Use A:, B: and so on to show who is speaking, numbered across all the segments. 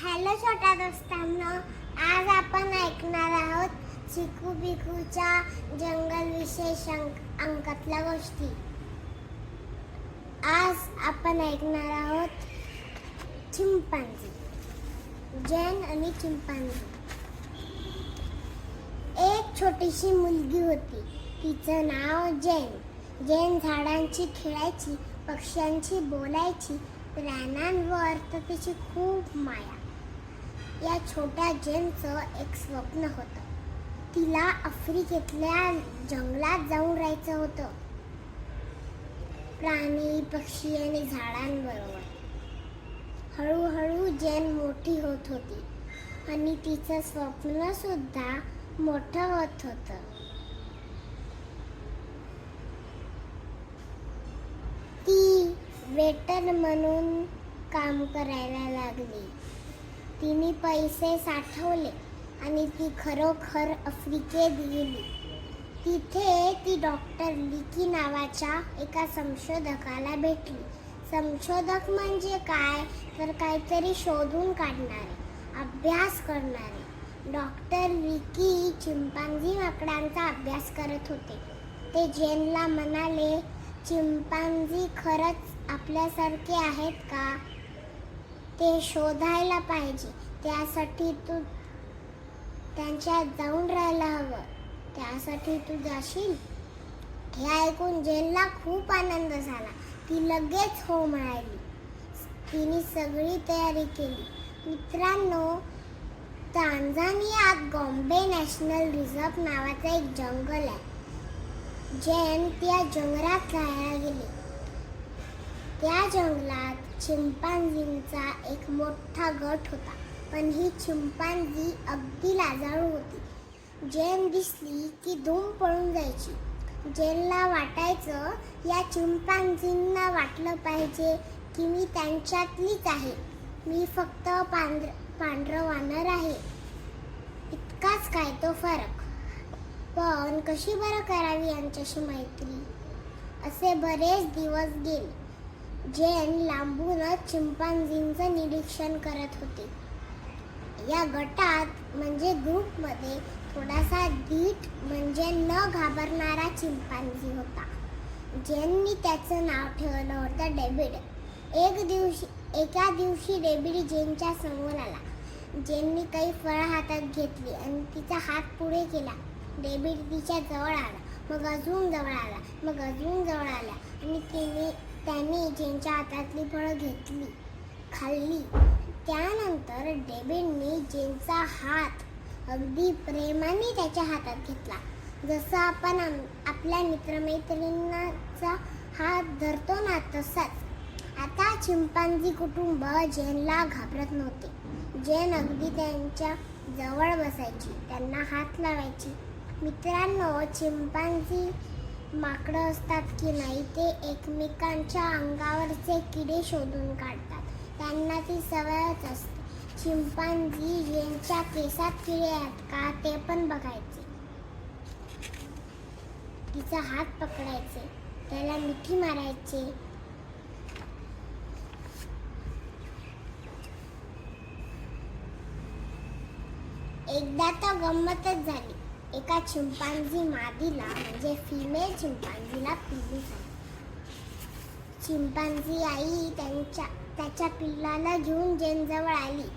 A: Hello छोट्या दोस्तांनो, आज आपण ऐकणार आहोत चिकू पिकूच्या जंगल विशेष अंकातल्या गोष्टी. आज आपण ऐकणार आहोत चिंपांझी, जेन आणि चिंपांझी. एक छोटीशी मुलगी होती, तिचं नाव जेन. जेन झाडांची खेळायची, पक्ष्यांची बोलायची, प्राण्यांवर तर तिची खूप माया. या छोट्या जेनचं एक स्वप्न होतं. तिला आफ्रिकेतल्या जंगलात जाऊन राहायचं होतं, प्राणी, पक्षी आणि झाडांबरोबर. हळूहळू जेन मोठी होत होती आणि तिचं स्वप्न सुद्धा मोठं होत होतं. ती वेटर म्हणून काम करायला लागली. तिने पैसे साठवले आणि ती खरोखर आफ्रिकेत गेली. तिथे ती डॉक्टर लिकी नावाच्या एका संशोधकाला भेटली. संशोधक म्हणजे काय तर काहीतरी शोधून काढणारे, अभ्यास करणारे. डॉक्टर लिकी चिंपांझी माकडांचा अभ्यास करत होते. ते जेनला म्हणाले, चिंपांझी खरंच आपल्यासारखे आहेत का ते शोधायला पाहिजे. त्यासाठी तू त्यांच्यात जाऊन राहायला हवं. त्यासाठी तू जाशील? हे ऐकून जेनला खूप आनंद झाला. ती लगेच हो म्हणाली. तिने सगळी तयारी केली. मित्रांनो, टांझानियात गॉम्बे नॅशनल रिझर्व नावाचं एक जंगल आहे. जेन त्या जंगलात राहायला गेली. त्या जंगलात चिंपांझींचा एक मोठा गट होता, पण ही चिंपांझी अगदी लाजाळू होती. जेन दिसली की धूम पळून जायची. जेनला वाटायचं, या चिंपांझींना वाटलं पाहिजे की मी त्यांच्यातलीच आहे. मी फक्त पांढरं वानर आहे, इतकाच काय तो फरक. पण कशी बरं करावी यांच्याशी मैत्री? असे बरेच दिवस गेले. जेन लांबूनच चिंपांझींचं निरीक्षण करत होते. या गटात म्हणजे ग्रुपमध्ये थोडासा धीट म्हणजे न घाबरणारा चिंपांझी होता. जेननी त्याचं नाव ठेवलं होतं डेव्हिड. एका दिवशी डेव्हिड जेनच्या समोर आला. जेननी काही फळं हातात घेतली आणि तिचा हात पुढे केला. डेव्हिड तिच्या जवळ आला, मग अजून जवळ आला, मग अजून जवळ आला आणि त्याने जेनच्या हातातली फळं घेतली, खाल्ली. त्यानंतर डेव्हिडने जेनचा हात अगदी प्रेमाने त्याच्या हातात घेतला, जसं आपण आपल्या मित्रमैत्रिणींचा हात धरतो ना तसाच. आता चिंपांझी कुटुंब जेनला घाबरत नव्हते. जेन अगदी त्यांच्या जवळ बसायची, त्यांना हात लावायची. मित्रांनो, चिंपांझी माकडं असतात की नाही, ते एकमेकांच्या अंगावरचे किडे शोधून काढतात. त्यांना ती सवयच असते. चिंपांझी जेनच्या केसात किडे आहेत का ते पण बघायचे. तिचा हात पकडायचे, त्याला मिठी मारायचे. एकदा तर गंमतच झाली. एका चिंपांझी मादीला म्हणजे फिमेल चिंपांझीला पिल्लू झाले. चिंपांझी आई त्याच्या पिल्लाला घेऊन जेन जवळ आली.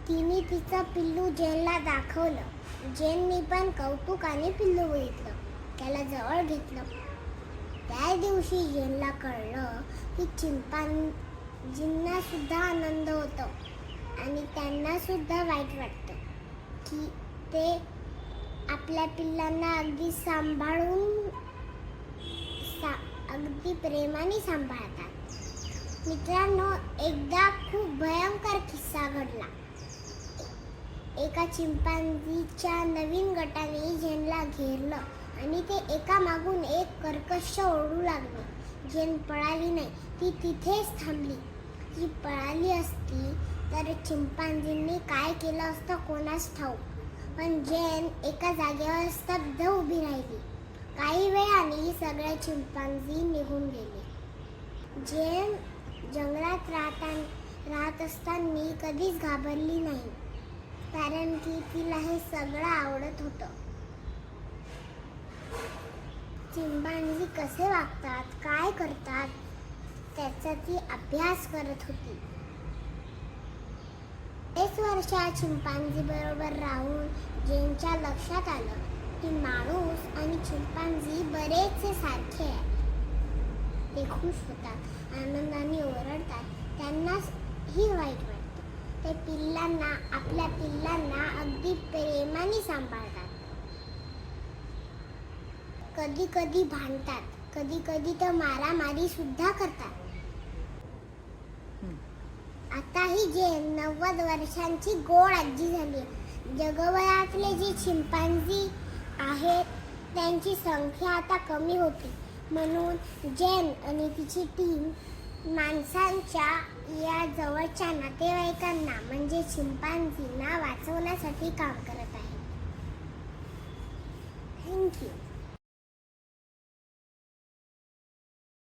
A: तिने तिचं पिल्लू जेनला दाखवलं. जेनने पण कौतुकाने पिल्लू बघितलं, त्याला जवळ घेतलं. त्या दिवशी जेनला कळलं की चिंपांझींना सुद्धा आनंद होतो आणि त्यांना सुद्धा वाईट वाटतं की ते आपल्या पिल्लांना अगदी अगदी प्रेमाने सांभाळतात. मित्रांनो, एकदा खूप भयंकर किस्सा घडला. एका चिंपांझीच्या नवीन गटाने जेनला घेरलं आणि ते एका मागून एक कर्कश ओरडू लागले. जेन पळाली नाही, ती तिथेच थांबली. ती पळाली असती तर चिंपांझींनी काय केलं असतं कोणास ठाऊक. पण जेन एका जागेवर स्तब्ध उभी राहिली. काही वेळाने सगळे चिंपांझी निघून गेले. जेन जंगलात राहत असताना कधीच घाबरली नाही, कारण की तिला हे सगळं आवडत होतं. चिंपांझी कसे वागतात, काय करतात, त्याचा ती अभ्यास करत होती. 1 वर्षा चिंपांझी बरोबर राहून जेनच्या लक्षात आलं की माणूस आणि चिंपांझी बरेचसे सारखे आहेत. ते खुश होतात, आनंदाने ओरडतात, त्यांनाही वाईट वाटतं. ते आपल्या पिल्लांना अगदी प्रेमाने सांभाळतात. कधी कधी भांडतात, कधी कधी तर मारामारी सुद्धा करतात. आता ही जेन 90 वर्षांची गोड आजी झाली. जगभरातले जे चिंपांझी आहेत त्यांची संख्या आता कमी होती, म्हणून जेन आणि तिची टीम माणसांच्या या जवळच्या नातेवाईकांना म्हणजे चिंपांझींना वाचवण्यासाठी काम करत आहे. थँक्यू.